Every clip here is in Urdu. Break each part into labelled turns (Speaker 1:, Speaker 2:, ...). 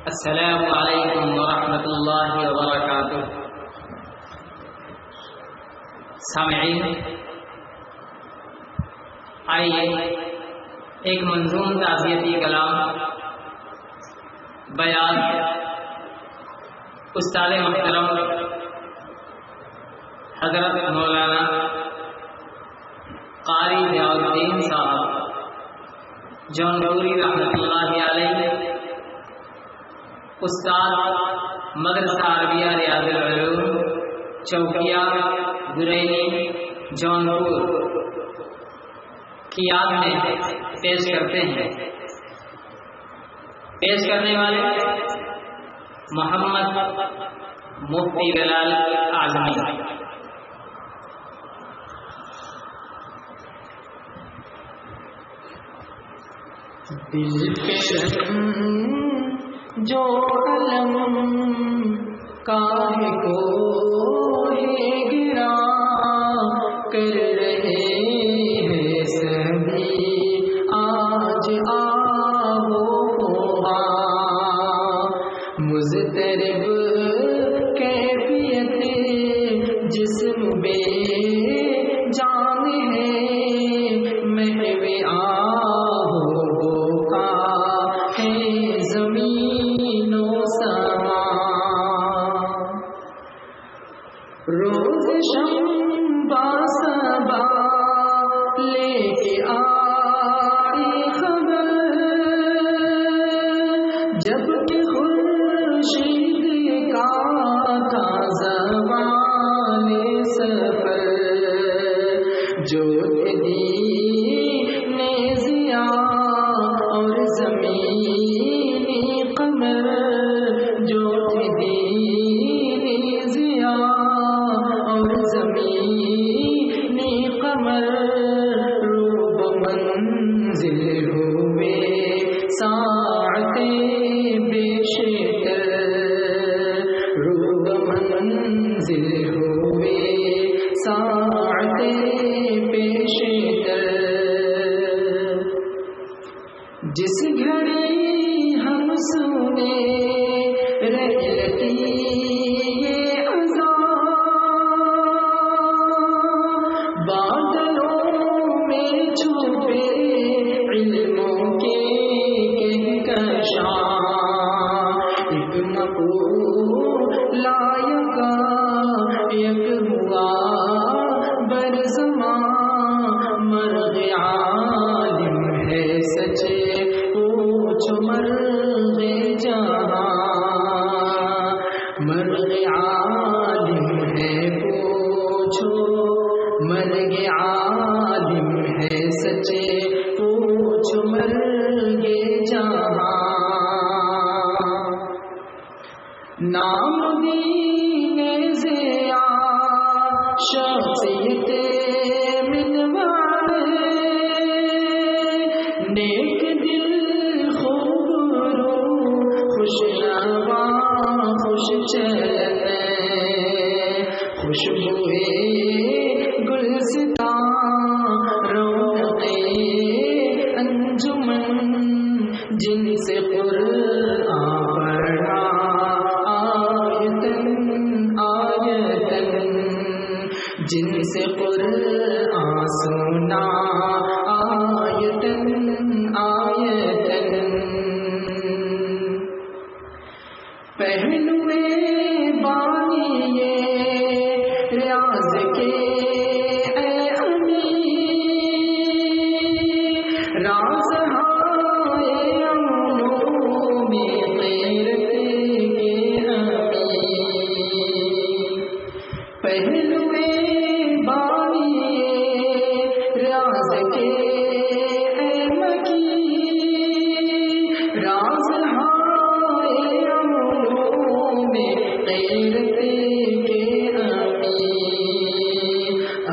Speaker 1: السلام علیکم ورحمۃ اللہ وبرکاتہ۔ سامعین، آئیے ایک منظوم تعزیتی کلام بیان استاد محترم حضرت مولانا قاری ضیاء الدین صاحب جونپوری رحمۃ اللہ علیہ، استاد مدرسہ عربیہ ریاض العلوم چوکیا گریلی جونپور کی یاد میں پیش کرتے ہیں۔ پیش کرنے والے محمد مفتی بلال اعظمی۔
Speaker 2: دل پہ جو علم کاہ کو گرا کر رہے ہیں سبھی آج آہو مضطرب کیفیت جسم بے جان ہے محو آہو کا ہے زمین و سما روز شنبہ صبا لے کے آئی خبر جب کہ خورشید کا تھا زمان سفر جو دین ضیا اور زمینی قمر جو دین ضیا اور زمینی قمر روب منزل ہوئے ساعتیں بیشتر روب منزل ہوئے ساعتیں بیشتر جس گھڑی ہم سنے رحلتی یہ عذاب بادلوں میں چھپے علموں کے کہکشاں ایک مقول لائقہ یک ہوا برزماں مرغ عالم ہے سچے پوچھ مرغ جہاں مرغ عالم ہے پوچھو مرغ عالم ہے سچے پوچھ مرغ جہاں نام دین ضیا شخصیت منوال نیک دل خوب رو خوش نوا خوش چلن خوشبوئے گلستاں رونق انجمن جن سے قرآن پڑھا جن سے قرآن سنا آیتن آیتن پہلوے بانی ریاض کے اے امین راز ہائے امنوں میں غیرت کے امین پہلوے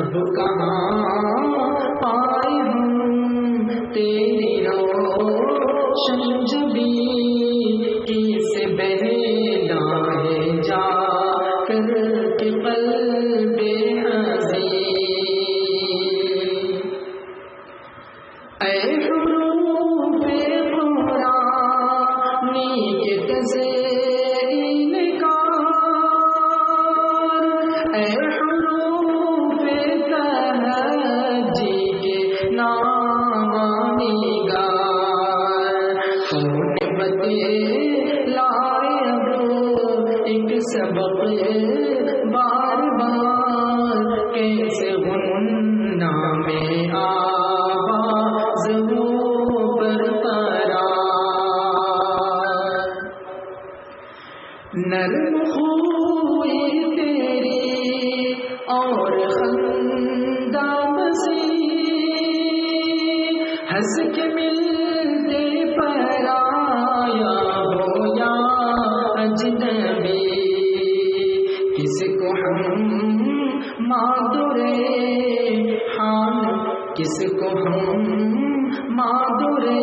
Speaker 2: اب کہاں پائے ہم تیری روشن جبی کس بہلا ہے جا کر کے قلب حزین اے حروف قرآنی کے تزے سامانی گار کون بتے لائے اب ایک سبق بار بار کیسے غنہ میں آواز ہو برقرار نرم خوئی تیری اور خندہ مسیح ہنس کے ملتے پر آیا ہو یا اجنبی کس کو ہم مادرے خان کس کو ہم مادرے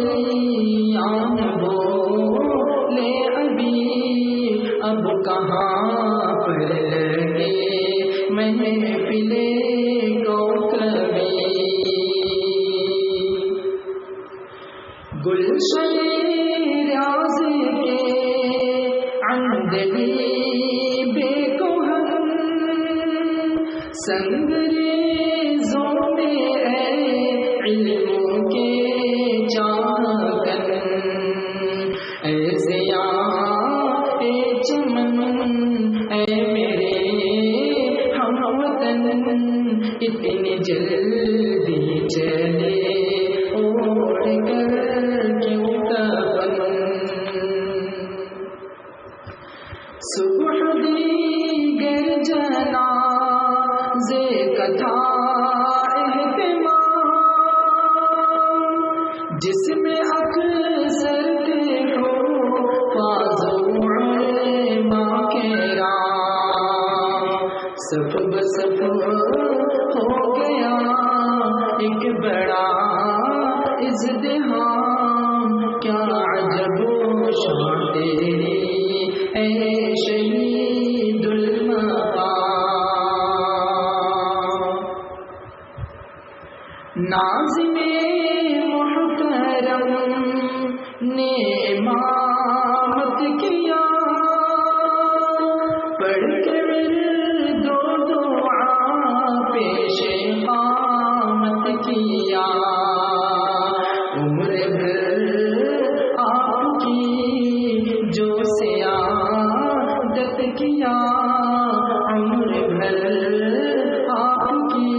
Speaker 2: آن بولے ابھی اب کہاں پر لگے محفلے کو کبھی گلشن ریاض کے اندلی بے کوہن سنگریزوں میں اے علموں کے چاکن اے ضیاء اے چمن اے میرے ہم وطن اتنی جلدی چلے اوڑھ کر کیوں کفن صبح دیگر جنازے کا تھا اہتمام جس میں اکثر تھے حفاظ علماء کرام صف بصف ہو گیا ایک بڑا ازدحام کیا عجب و شان تیری اے شہید المقام ناظم محترم نے امامت کیا پڑھ کے ورد و دعا پیش قامت کیا عمر بھر آپ کی جو سیادت کیا عمر بھر آپ کی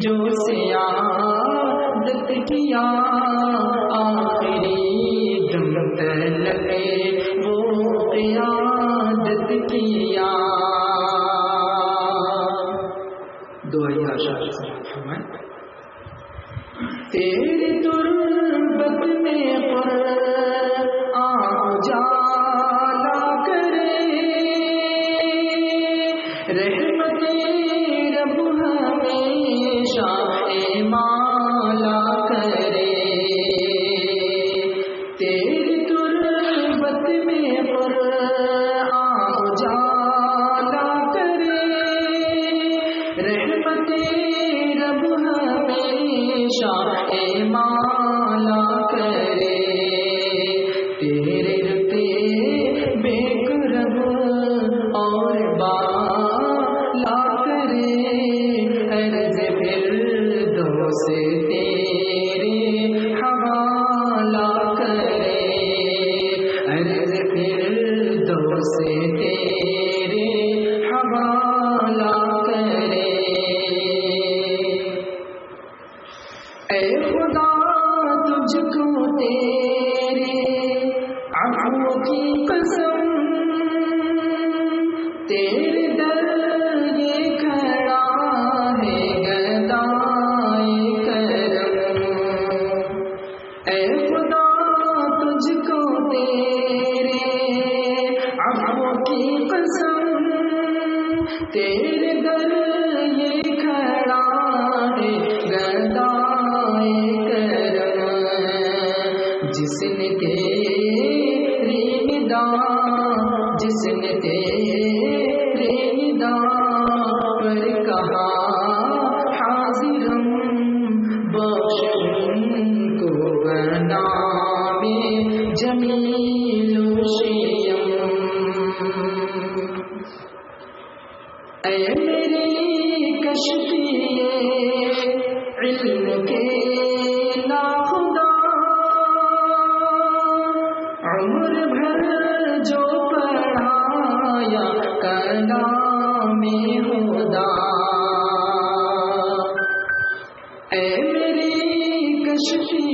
Speaker 2: جو سیادت کیا آخری دم تلک وہ قیادت کیا دعائی آشار فرمائیں تیری تربت میں قرآن جالا کرے رحمت رب ہمیشہ مالا کرے تیری تربت میں قرآن جالا کرے رحمت رب ہمیشہ مالا کرے تیرے رتے بے کرب اور بالا کرے عرض فردوس تیرے حوالہ کرے عرض فردوس تیرے حوالہ کرے اے خدا تجھ کو تیرے عفو کی قسم تیرے در یہ کھڑا ہے گدائے کرم اے خدا تجھ کو تیرے عفو کی قسم تیرے در یہ کھڑا ہے گدائے جس نے تیری ندا جس نے تیری ندا پر کہا حاضرم بخش کو نام جمیل و شیم اے میری کشتی علم کے کشتی